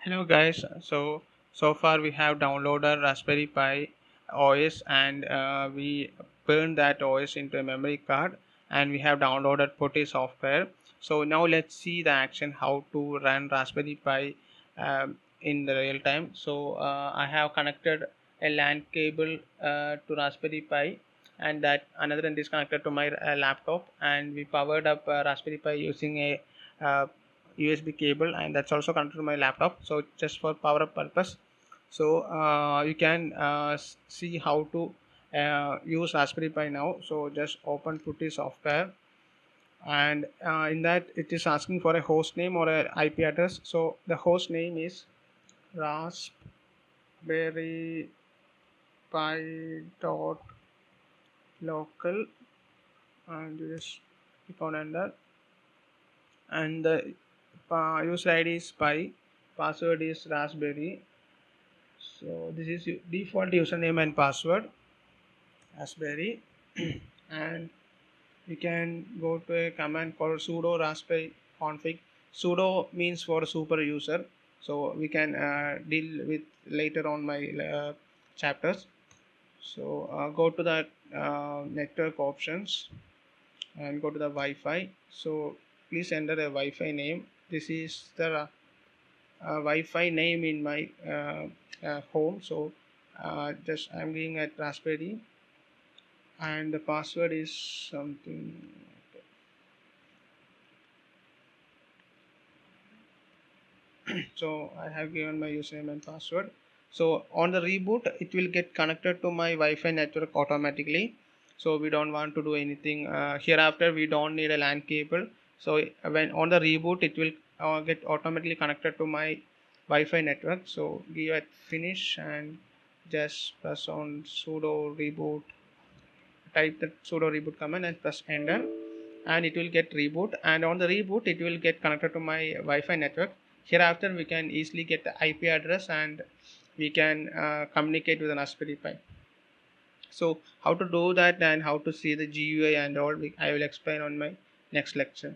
Hello guys, so far we have downloaded Raspberry Pi OS and we burned that OS into a memory card and we have downloaded Putty software. So now let's see the action how to run Raspberry Pi in the real time. I have connected a LAN cable to Raspberry Pi and that another end is connected to my laptop, and we powered up Raspberry Pi using a USB cable, and that's also connected to my laptop, so just for power up purpose. You can see how to use Raspberry Pi now. So just open Putty software, and in that it is asking for a host name or a IP address. So the host name is raspberry pi dot local, and you just click on enter, and the user ID is pi, password is raspberry. So this is default username and password raspberry. And you can go to a command called sudo raspi-config. Sudo means for super user, so we can deal with later on my chapters. Go to the network options and go to the Wi-Fi. So please enter a Wi-Fi name. This is the Wi-Fi name in my home. So just I'm giving at Raspberry, and the password is something. So I have given my username and password. So on the reboot, it will get connected to my Wi-Fi network automatically. So we don't want to do anything hereafter. We don't need a LAN cable. So when on the reboot, it will get automatically connected to my Wi-Fi network. So give it finish and just press on sudo reboot. Type the sudo reboot command and press enter, and it will get reboot, and on the reboot it will get connected to my Wi-Fi network. Hereafter we can easily get the IP address, and we can communicate with an Raspberry Pi. So how to do that and how to see the GUI and all, I will explain on my next lecture.